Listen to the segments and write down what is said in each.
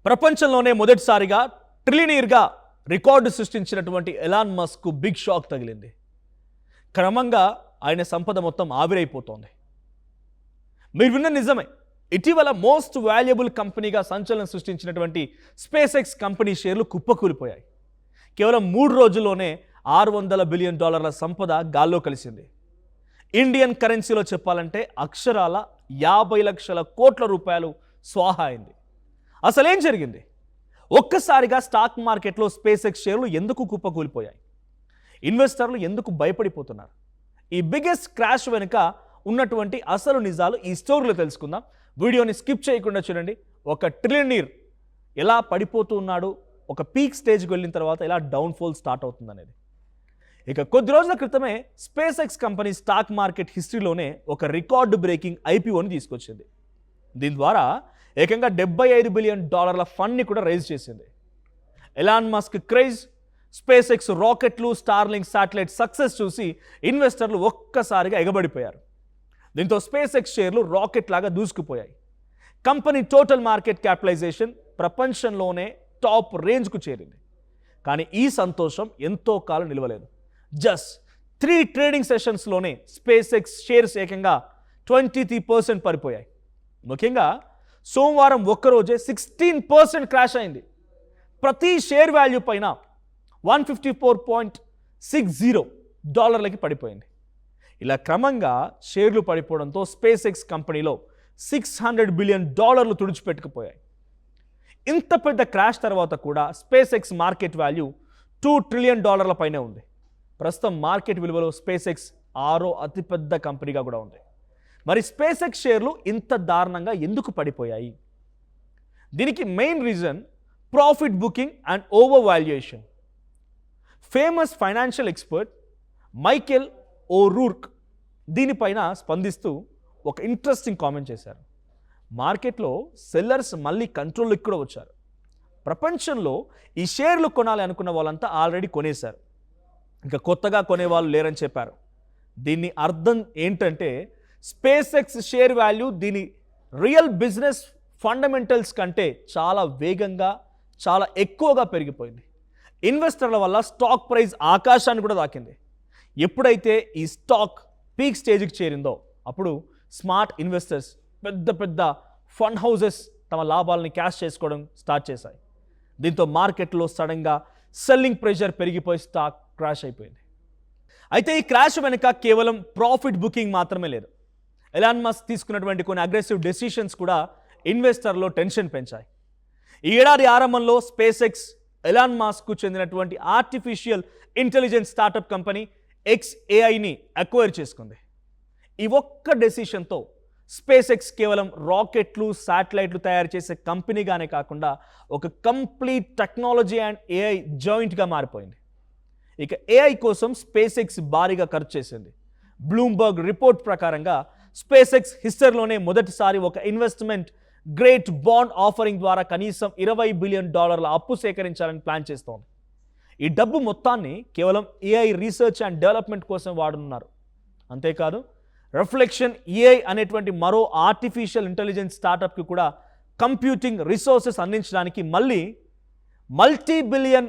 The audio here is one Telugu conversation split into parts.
ప్రపంచంలోనే మొదటిసారిగా ట్రిలియనీర్గా రికార్డు సృష్టించినటువంటి ఎలాన్ మస్క్ బిగ్ షాక్ తగిలింది. క్రమంగా ఆయన సంపద మొత్తం ఆవిరైపోతోంది. మీరు విన్న నిజమే. ఇటీవల మోస్ట్ వాల్యుబుల్ కంపెనీగా సంచలనం సృష్టించినటువంటి స్పేస్ ఎక్స్ కంపెనీ షేర్లు కుప్పకూలిపోయాయి. కేవలం 3 రోజుల్లోనే $600 బిలియన్ సంపద గాల్లో కలిసింది. ఇండియన్ కరెన్సీలో చెప్పాలంటే అక్షరాల 50 లక్షల కోట్ల రూపాయలు స్వాహా అయింది. అసలేం జరిగింది? ఒక్కసారిగా స్టాక్ మార్కెట్లో స్పేస్ ఎక్స్ షేర్లు ఎందుకు కుప్పకూలిపోయాయి? ఇన్వెస్టర్లు ఎందుకు భయపడిపోతున్నారు? ఈ బిగ్గెస్ట్ క్రాష్ వెనుక ఉన్నటువంటి అసలు నిజాలు ఈ స్టోరీలో తెలుసుకుందాం. వీడియోని స్కిప్ చేయకుండా చూడండి. ఒక ట్రిలియనీర్ ఎలా పడిపోతూ ఉన్నాడు, ఒక పీక్ స్టేజ్కి వెళ్ళిన తర్వాత ఎలా డౌన్ఫాల్ స్టార్ట్ అవుతుంది అనేది. ఇక కొద్ది రోజుల క్రితమే SpaceX company stock market హిస్టరీలోనే ఒక రికార్డు బ్రేకింగ్ ఐపీఓని తీసుకొచ్చింది. దీని ద్వారా ఏకంగా $75 బిలియన్ ఫండ్ని కూడా రైజ్ చేసింది. Elon Musk craze, SpaceX రాకెట్లు, స్టార్లింక్ శాటిలైట్ సక్సెస్ చూసి ఇన్వెస్టర్లు ఒక్కసారిగా ఎగబడిపోయారు. దీంతో స్పేస్ ఎక్స్ షేర్లు రాకెట్ లాగా దూసుకుపోయాయి. కంపెనీ టోటల్ మార్కెట్ క్యాపిటలైజేషన్ ప్రపంచంలోనే టాప్ రేంజ్కు చేరింది. కానీ ఈ సంతోషం ఎంతో కాలం నిలవలేదు. జస్ట్ 3 ట్రేడింగ్ సెషన్స్లోనే స్పేస్ ఎక్స్ షేర్స్ ఏకంగా 23% పడిపోయాయి. ముఖ్యంగా సోమవారం ఒక్కరోజే 16% క్రాష్ అయింది. ప్రతి షేర్ వాల్యూ పైన $154.60 పడిపోయింది. ఇలా క్రమంగా షేర్లు పడిపోవడంతో స్పేస్ ఎక్స్ కంపెనీలో $600 బిలియన్ తుడిచిపెట్టుకుపోయాయి. ఇంత పెద్ద క్రాష్ తర్వాత కూడా space X market value $2 trillion పైనే ఉంది. ప్రస్తుతం మార్కెట్ విలువలో స్పేస్ ఎక్స్ 6వ అతిపెద్ద కంపెనీగా కూడా ఉంది. మరి స్పేస్ ఎక్స్ షేర్లు ఇంత దారుణంగా ఎందుకు పడిపోయాయి? దీనికి main reason profit booking and over valuation. Famous financial expert Michael O'Rourke దీనిపైన స్పందిస్తూ ఒక ఇంట్రెస్టింగ్ కామెంట్ చేశారు. మార్కెట్లో సెల్లర్స్ మళ్ళీ కంట్రోల్లోకి కూడా వచ్చారు. ప్రపంచంలో ఈ షేర్లు కొనాలి అనుకున్న వాళ్ళంతా ఆల్రెడీ కొనేశారు. ఇంకా కొత్తగా కొనేవాళ్ళు లేరని చెప్పారు. దీన్ని అర్థం ఏంటంటే స్పేస్ ఎక్స్ షేర్ వాల్యూ దీని రియల్ బిజినెస్ ఫండమెంటల్స్ కంటే చాలా వేగంగా, చాలా ఎక్కువగా పెరిగిపోయింది. ఇన్వెస్టర్ల వల్ల స్టాక్ ప్రైస్ ఆకాశాన్ని కూడా తాకింది. ఎప్పుడైతే ఈ స్టాక్ పీక్ స్టేజ్కి చేరిందో అప్పుడు స్మార్ట్ ఇన్వెస్టర్స్, పెద్ద పెద్ద ఫండ్ హౌసెస్ తమ లాభాలని క్యాష్ చేసుకోవడం స్టార్ట్ చేశాయి. దీంతో మార్కెట్లో సడన్గా సెల్లింగ్ ప్రెషర్ పెరిగిపోయి స్టాక్ క్రాష్ అయిపోయింది. అయితే ఈ క్రాష్ వెనుక కేవలం ప్రాఫిట్ బుకింగ్ మాత్రమే లేదు. ఎలాన్ మస్క్ తీసుకున్నటువంటి కొన్ని అగ్రెసివ్ డెసిషన్స్ కూడా ఇన్వెస్టర్లో టెన్షన్ పెంచాయి. ఈ ఏడాది ఆరంభంలో స్పేస్ ఎక్స్ ఎలాన్ మస్క్కు చెందినటువంటి ఆర్టిఫిషియల్ ఇంటెలిజెన్స్ స్టార్టప్ కంపెనీ XAIని అక్వైర్ చేసుకుంది. ఈ ఒక్క డెసిషన్తో స్పేస్ ఎక్స్ కేవలం రాకెట్లు, శాటిలైట్లు తయారు చేసే కంపెనీగానే కాకుండా ఒక కంప్లీట్ టెక్నాలజీ అండ్ AI జాయింట్గా మారిపోయింది. ఇక AI కోసం స్పేస్ ఎక్స్ భారీగా ఖర్చు చేసింది. బ్లూంబర్గ్ రిపోర్ట్ ప్రకారంగా స్పేస్ ఎక్స్ హిస్టరీలోనే మొదటిసారి ఒక ఇన్వెస్ట్మెంట్ గ్రేట్ బాండ్ ఆఫరింగ్ ద్వారా కనీసం $20 బిలియన్ అప్పు సేకరించాలని ప్లాన్ చేస్తోంది. ఈ డబ్బు మొత్తాన్ని కేవలం AI రీసెర్చ్ అండ్ డెవలప్మెంట్ కోసం వాడనున్నారు. అంతేకాదు రిఫ్లెక్షన్ AI అనేటువంటి మరో ఆర్టిఫిషియల్ ఇంటెలిజెన్స్ స్టార్టప్కి కూడా కంప్యూటింగ్ రిసోర్సెస్ అందించడానికి మళ్ళీ $multi-billion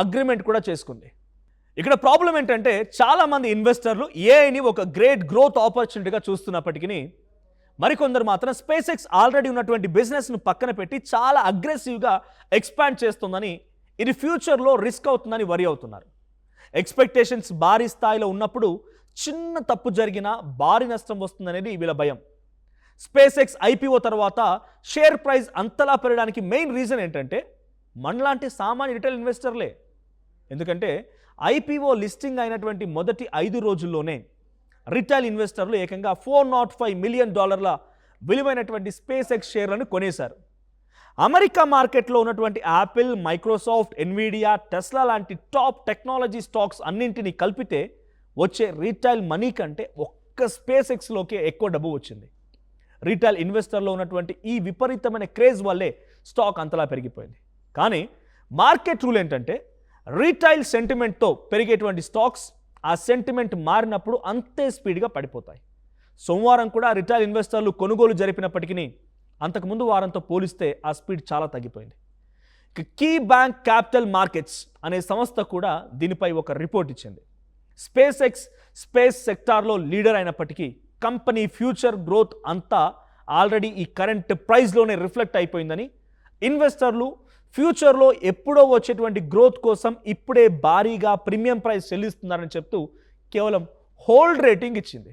అగ్రిమెంట్ కూడా చేసుకుంది. ఇక్కడ ప్రాబ్లం ఏంటంటే చాలామంది ఇన్వెస్టర్లు AIని ఒక గ్రేట్ గ్రోత్ ఆపర్చునిటీగా చూస్తున్నప్పటికీ మరికొందరు మాత్రం స్పేస్ ఎక్స్ ఆల్రెడీ ఉన్నటువంటి బిజినెస్ను పక్కన పెట్టి చాలా అగ్రెసివ్గా ఎక్స్పాండ్ చేస్తుందని, ఇది ఫ్యూచర్లో రిస్క్ అవుతుందని వరి అవుతున్నారు. ఎక్స్పెక్టేషన్స్ భారీ స్థాయిలో ఉన్నప్పుడు చిన్న తప్పు జరిగినా భారీ నష్టం వస్తుందనేది వీళ్ళ భయం. స్పేస్ ఎక్స్ IPO తర్వాత షేర్ ప్రైస్ అంతలా పెరగడానికి మెయిన్ రీజన్ ఏంటంటే మనలాంటి సామాన్య రిటైల్ ఇన్వెస్టర్లే. ఎందుకంటే IPO లిస్టింగ్ అయినటువంటి మొదటి 5 రోజుల్లోనే రిటైల్ ఇన్వెస్టర్లు ఏకంగా $405 మిలియన్ విలువైనటువంటి స్పేస్ ఎక్స్ షేర్లను కొనేశారు. అమెరికా మార్కెట్లో ఉన్నటువంటి యాపిల్, మైక్రోసాఫ్ట్, ఎన్విడియా, టెస్లా లాంటి టాప్ టెక్నాలజీ స్టాక్స్ అన్నింటినీ కలిపితే వచ్చే రీటైల్ మనీ కంటే ఒక్క స్పేస్ ఎక్స్లోకే ఎక్కువ డబ్బు వచ్చింది. రీటైల్ ఇన్వెస్టర్లో ఉన్నటువంటి ఈ విపరీతమైన క్రేజ్ వల్లే స్టాక్ అంతలా పెరిగిపోయింది. కానీ మార్కెట్ రూల్ ఏంటంటే రీటైల్ సెంటిమెంట్తో పెరిగేటువంటి స్టాక్స్ ఆ సెంటిమెంట్ మారినప్పుడు అంతే స్పీడ్గా పడిపోతాయి. సోమవారం కూడా రిటైల్ ఇన్వెస్టర్లు కొనుగోలు జరిపినప్పటికీ అంతకుముందు వారంతో పోలిస్తే ఆ స్పీడ్ చాలా తగ్గిపోయింది. ఇక కీ బ్యాంక్ క్యాపిటల్ మార్కెట్స్ అనే సంస్థ కూడా దీనిపై ఒక రిపోర్ట్ ఇచ్చింది. స్పేస్ ఎక్స్ స్పేస్ సెక్టార్లో లీడర్ అయినప్పటికీ కంపెనీ ఫ్యూచర్ గ్రోత్ అంతా ఆల్రెడీ ఈ కరెంట్ ప్రైస్లోనే రిఫ్లెక్ట్ అయిపోయిందని, ఇన్వెస్టర్లు ఫ్యూచర్లో ఎప్పుడో వచ్చేటువంటి గ్రోత్ కోసం ఇప్పుడే భారీగా ప్రీమియం ప్రైస్ చెల్లిస్తున్నారని చెప్తూ కేవలం హోల్డ్ రేటింగ్ ఇచ్చింది.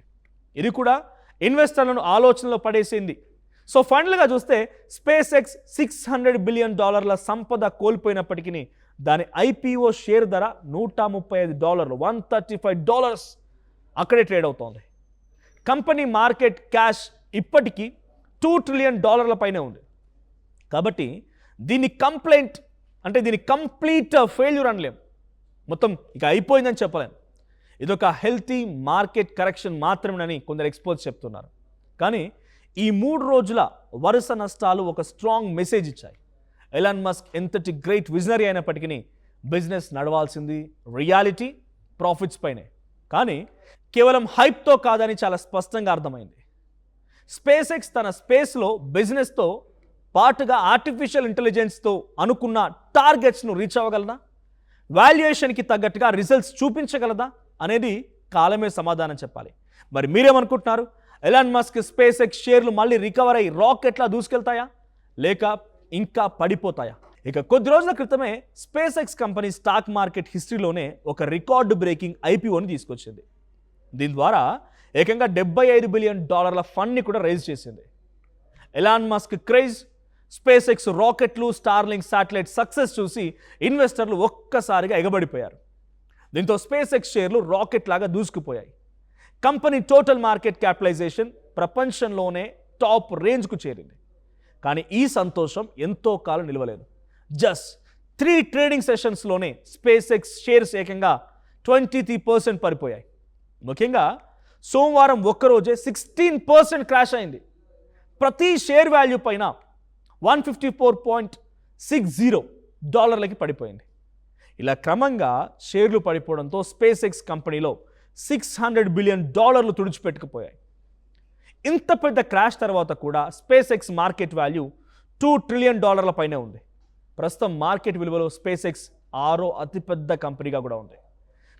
ఇది కూడా ఇన్వెస్టర్లను ఆలోచనలో పడేసింది. సో ఫైనల్గా చూస్తే స్పేస్ ఎక్స్ $600 బిలియన్ సంపద కోల్పోయినప్పటికీ దాని ఐపీఓ షేర్ ధర $135, $135 అక్కడే ట్రేడ్ అవుతోంది. కంపెనీ మార్కెట్ క్యాష్ ఇప్పటికీ $2 ట్రిలియన్ పైనే ఉంది. కాబట్టి దీని కంప్లీట్ ఫెయిల్యూర్ అనలేం, మొత్తం ఇక అయిపోయిందని చెప్పలేం. ఇదొక హెల్తీ మార్కెట్ కరెక్షన్ మాత్రమేనని కొందరు ఎక్స్పర్ట్స్ చెప్తున్నారు. కానీ ఈ 3 రోజుల వరుస నష్టాలు ఒక స్ట్రాంగ్ మెసేజ్ ఇచ్చాయి. ఎలాన్ మస్క్ ఎంతటి గ్రేట్ విజనరీ అయినప్పటికీ బిజినెస్ నడవాల్సింది రియాలిటీ ప్రాఫిట్స్ పైనే, కానీ కేవలం హైప్తో కాదని చాలా స్పష్టంగా అర్థమైంది. స్పేస్ ఎక్స్ తన స్పేస్లో బిజినెస్తో పాటుగా ఆర్టిఫిషియల్ ఇంటెలిజెన్స్తో అనుకున్న టార్గెట్స్ను రీచ్ అవ్వగలదా, వాల్యుయేషన్కి తగ్గట్టుగా రిజల్ట్స్ చూపించగలదా అనేది కాలమే సమాధానం చెప్పాలి. మరి మీరేమనుకుంటున్నారు? ఎలాన్ మస్క్ స్పేస్ ఎక్స్ షేర్లు మళ్ళీ రికవర్ అయ్యి రాకెట్లా దూసుకెళ్తాయా లేక ఇంకా పడిపోతాయా? ఇక కొద్ది రోజుల క్రితమే SpaceX company stock market హిస్టరీలోనే ఒక రికార్డు బ్రేకింగ్ ఐపీఓని తీసుకొచ్చింది. దీని ద్వారా ఏకంగా $75 బిలియన్ ఫండ్ని కూడా రైజ్ చేసింది. Elon Musk craze, SpaceX రాకెట్లు, స్టార్లింక్ శాటిలైట్ సక్సెస్ చూసి ఇన్వెస్టర్లు ఒక్కసారిగా ఎగబడిపోయారు. దీంతో స్పేస్ ఎక్స్ షేర్లు రాకెట్ లాగా దూసుకుపోయాయి. కంపెనీ టోటల్ మార్కెట్ క్యాపిటలైజేషన్ ప్రపంచంలోనే టాప్ రేంజ్కు చేరింది. కానీ ఈ సంతోషం ఎంతో కాలం నిలవలేదు. జస్ట్ 3 ట్రేడింగ్ సెషన్స్లోనే స్పేస్ ఎక్స్ షేర్స్ ఏకంగా 23% పడిపోయాయి. ముఖ్యంగా సోమవారం ఒక్కరోజే 16% క్రాష్ అయింది. ప్రతి షేర్ వాల్యూ పైన $154.60 పడిపోయింది. ఇలా క్రమంగా షేర్లు పడిపోవడంతో స్పేస్ ఎక్స్ కంపెనీలో $600 బిలియన్ తుడిచిపెట్టుకుపోయాయి. ఇంత పెద్ద క్రాష్ తర్వాత కూడా space X market value $2 trillion పైనే ఉంది. ప్రస్తుతం మార్కెట్ విలువలో స్పేస్ ఎక్స్ 6వ అతిపెద్ద కంపెనీగా కూడా ఉంది.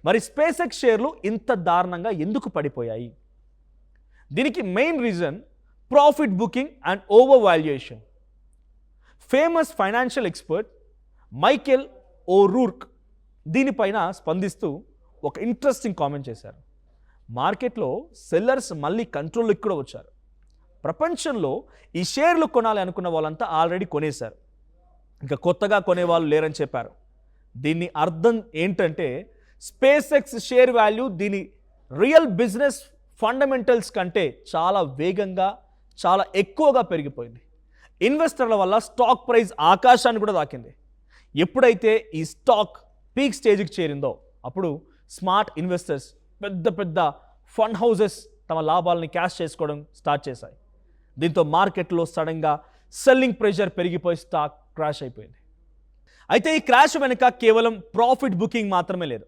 మరి స్పేస్ ఎక్స్ షేర్లు ఇంత దారుణంగా ఎందుకు పడిపోయాయి? దీనికి main reason profit booking and over valuation. Famous financial expert Michael O'Rourke దీనిపైన స్పందిస్తూ ఒక ఇంట్రెస్టింగ్ కామెంట్ చేశారు. మార్కెట్లో సెల్లర్స్ మళ్ళీ కంట్రోల్లోకి కూడా వచ్చారు. ప్రపంచంలో ఈ షేర్లు కొనాలి అనుకున్న వాళ్ళంతా ఆల్రెడీ కొనేశారు, ఇంకా కొత్తగా కొనేవాళ్ళు లేరని చెప్పారు. దీన్ని అర్థం ఏంటంటే స్పేస్ ఎక్స్ షేర్ వాల్యూ దీని రియల్ బిజినెస్ ఫండమెంటల్స్ కంటే చాలా వేగంగా, చాలా ఎక్కువగా పెరిగిపోయింది. ఇన్వెస్టర్ల వల్ల స్టాక్ ప్రైస్ ఆకాశాన్ని కూడా తాకింది. ఎప్పుడైతే ఈ స్టాక్ పీక్ స్టేజ్కి చేరిందో అప్పుడు స్మార్ట్ ఇన్వెస్టర్స్, పెద్ద పెద్ద ఫండ్ హౌసెస్ తమ లాభాలని క్యాష్ చేసుకోవడం స్టార్ట్ చేశాయి. దీంతో మార్కెట్లో సడన్గా సెల్లింగ్ ప్రెషర్ పెరిగిపోయి స్టాక్ క్రాష్ అయిపోయింది. అయితే ఈ క్రాష్ వెనుక కేవలం ప్రాఫిట్ బుకింగ్ మాత్రమే లేదు.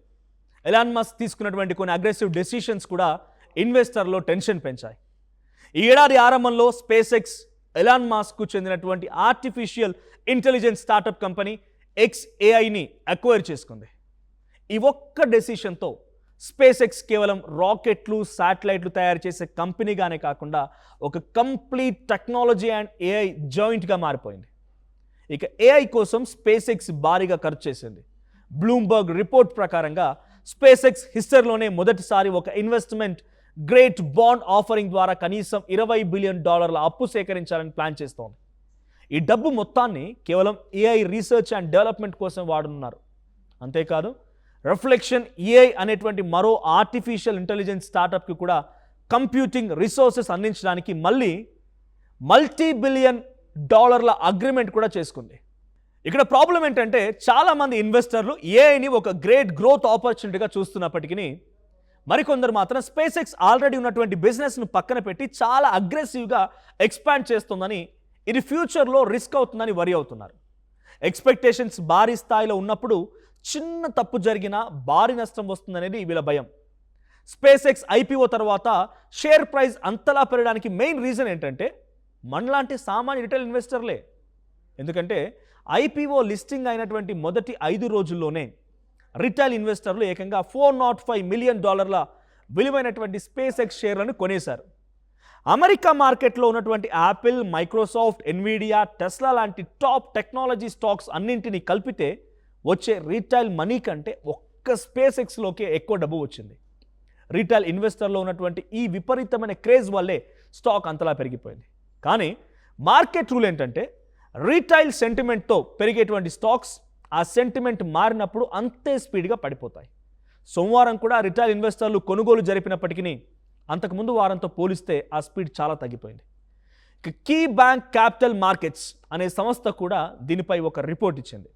ఎలాన్ మస్క్ తీసుకున్నటువంటి కొన్ని అగ్రెసివ్ డెసిషన్స్ కూడా ఇన్వెస్టర్లో టెన్షన్ పెంచాయి. ఈ ఏడాది ఆరంభంలో స్పేస్ ఎక్స్ ఎలాన్ మస్క్కు చెందినటువంటి ఆర్టిఫిషియల్ ఇంటెలిజెన్స్ స్టార్టప్ కంపెనీ XAIని అక్వైర్ చేసుకుంది. ఈ ఒక్క డెసిషన్తో స్పేస్ ఎక్స్ కేవలం రాకెట్లు, శాటిలైట్లు తయారు చేసే కంపెనీగానే కాకుండా ఒక కంప్లీట్ టెక్నాలజీ అండ్ AI జాయింట్గా మారిపోయింది. ఇక AI కోసం స్పేస్ ఎక్స్ భారీగా ఖర్చు చేసింది. బ్లూంబర్గ్ రిపోర్ట్ ప్రకారంగా స్పేస్ ఎక్స్ హిస్టరీలోనే మొదటిసారి ఒక ఇన్వెస్ట్మెంట్ గ్రేట్ బాండ్ ఆఫరింగ్ ద్వారా కనీసం $20 బిలియన్ అప్పు సేకరించాలని ప్లాన్ చేస్తోంది. ఈ డబ్బు మొత్తాన్ని కేవలం AI రీసెర్చ్ అండ్ డెవలప్మెంట్ కోసం వాడనున్నారు. అంతేకాదు రిఫ్లెక్షన్ AI అనేటువంటి మరో ఆర్టిఫిషియల్ ఇంటెలిజెన్స్ స్టార్టప్కి కూడా కంప్యూటింగ్ రిసోర్సెస్ అందించడానికి మళ్ళీ $multi-billion అగ్రిమెంట్ కూడా చేసుకుంది. ఇక్కడ ప్రాబ్లం ఏంటంటే చాలామంది ఇన్వెస్టర్లు AIని ఒక గ్రేట్ గ్రోత్ ఆపర్చునిటీగా చూస్తున్నప్పటికీ మరికొందరు మాత్రం స్పేస్ ఎక్స్ ఆల్రెడీ ఉన్నటువంటి బిజినెస్ను పక్కన పెట్టి చాలా అగ్రెసివ్గా ఎక్స్పాండ్ చేస్తుందని, ఇది ఫ్యూచర్లో రిస్క్ అవుతుందని వరి అవుతున్నారు. ఎక్స్పెక్టేషన్స్ భారీ స్థాయిలో ఉన్నప్పుడు చిన్న తప్పు జరిగినా భారీ నష్టం వస్తుందనేది వీళ్ళ భయం. స్పేస్ ఎక్స్ IPO తర్వాత షేర్ ప్రైస్ అంతలా పెరగడానికి మెయిన్ రీజన్ ఏంటంటే మనలాంటి సామాన్య రిటైల్ ఇన్వెస్టర్లే. ఎందుకంటే ఐపీఓ లిస్టింగ్ అయినటువంటి మొదటి 5 రోజుల్లోనే రిటైల్ ఇన్వెస్టర్లు ఏకంగా $405 మిలియన్ విలువైనటువంటి స్పేస్ ఎక్స్ షేర్లను కొనేశారు. అమెరికా మార్కెట్లో ఉన్నటువంటి యాపిల్, మైక్రోసాఫ్ట్, ఎన్విడియా, టెస్లా లాంటి టాప్ టెక్నాలజీ స్టాక్స్ అన్నింటినీ కలిపితే వచ్చే రీటైల్ మనీ కంటే ఒక్క స్పేస్ ఎక్స్లోకే ఎక్కువ డబ్బు వచ్చింది. రీటైల్ ఇన్వెస్టర్లో ఉన్నటువంటి ఈ విపరీతమైన క్రేజ్ వల్లే స్టాక్ అంతలా పెరిగిపోయింది. కానీ మార్కెట్ రూల్ ఏంటంటే రీటైల్ సెంటిమెంట్తో పెరిగేటువంటి స్టాక్స్ ఆ సెంటిమెంట్ మారినప్పుడు అంతే స్పీడ్గా పడిపోతాయి. సోమవారం కూడా రిటైల్ ఇన్వెస్టర్లు కొనుగోలు జరిపినప్పటికీ అంతకుముందు వారంతో పోలిస్తే ఆ స్పీడ్ చాలా తగ్గిపోయింది. కీ బ్యాంక్ క్యాపిటల్ మార్కెట్స్ అనే సంస్థ కూడా దీనిపై ఒక రిపోర్ట్ ఇచ్చింది.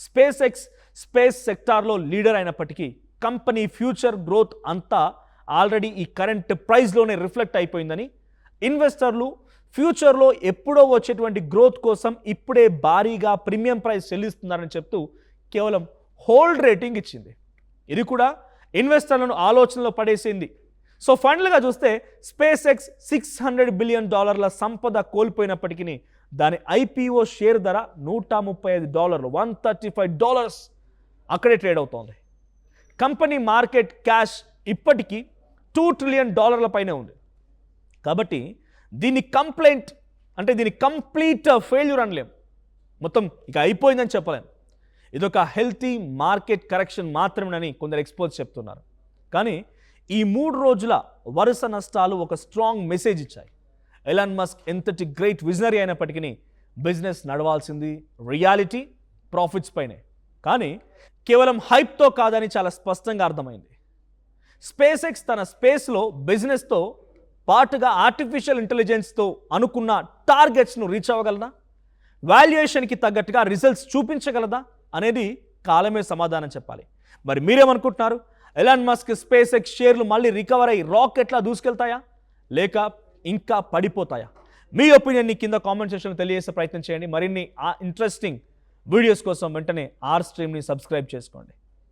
స్పేస్ ఎక్స్ స్పేస్ సెక్టార్లో లీడర్ అయినప్పటికీ కంపెనీ ఫ్యూచర్ గ్రోత్ అంతా ఆల్రెడీ ఈ కరెంట్ ప్రైస్లోనే రిఫ్లెక్ట్ అయిపోయిందని, ఇన్వెస్టర్లు ఫ్యూచర్లో ఎప్పుడో వచ్చేటువంటి గ్రోత్ కోసం ఇప్పుడే భారీగా ప్రీమియం ప్రైస్ చెల్లిస్తున్నారని చెప్తూ కేవలం హోల్డ్ రేటింగ్ ఇచ్చింది. ఇది కూడా ఇన్వెస్టర్లను ఆలోచనలో పడేసింది. సో ఫైనల్గా చూస్తే స్పేస్ ఎక్స్ $600 బిలియన్ సంపద కోల్పోయినప్పటికీ దాని ఐపీఓ షేర్ ధర $135, $135 అక్కడే ట్రేడ్ అవుతోంది. కంపెనీ మార్కెట్ క్యాష్ ఇప్పటికీ $2 ట్రిలియన్ పైనే ఉంది. కాబట్టి దీని కంప్లీట్ ఫెయిల్యూర్ అనలేం, మొత్తం ఇక అయిపోయిందని చెప్పలేం. ఇదొక హెల్తీ మార్కెట్ కరెక్షన్ మాత్రమేనని కొందరు ఎక్స్పర్ట్స్ చెప్తున్నారు. కానీ ఈ 3 రోజుల వరుస నష్టాలు ఒక స్ట్రాంగ్ మెసేజ్ ఇచ్చాయి. ఎలాన్ మస్క్ ఎంతటి గ్రేట్ విజనరీ అయినప్పటికీ బిజినెస్ నడవాల్సింది రియాలిటీ, ప్రాఫిట్స్ పైనే. కానీ కేవలం హైప్తో కాదని చాలా స్పష్టంగా అర్థమైంది. స్పేస్ ఎక్స్ తన స్పేస్లో బిజినెస్తో పాటుగా ఆర్టిఫిషియల్ ఇంటెలిజెన్స్తో అనుకున్న టార్గెట్స్ను రీచ్ అవ్వగలదా, వాల్యుయేషన్కి తగ్గట్టుగా రిజల్ట్స్ చూపించగలదా అనేది కాలమే సమాధానం చెప్పాలి. మరి మీరేమనుకుంటున్నారు? ఎలాన్ మస్క్ స్పేస్ ఎక్స్ షేర్లు మళ్ళీ రికవర్ అయ్యి రాకెట్లా దూసుకెళ్తాయా లేక ఇంకా పడిపోతాయా? మీ ఒపీనియన్ని కింద కామెంట్ సెక్షన్లో తెలియజేసే ప్రయత్నం చేయండి. మరిన్ని ఇంట్రెస్టింగ్ వీడియోస్ కోసం వెంటనే ఆర్ స్ట్రీమ్ని సబ్స్క్రైబ్ చేసుకోండి.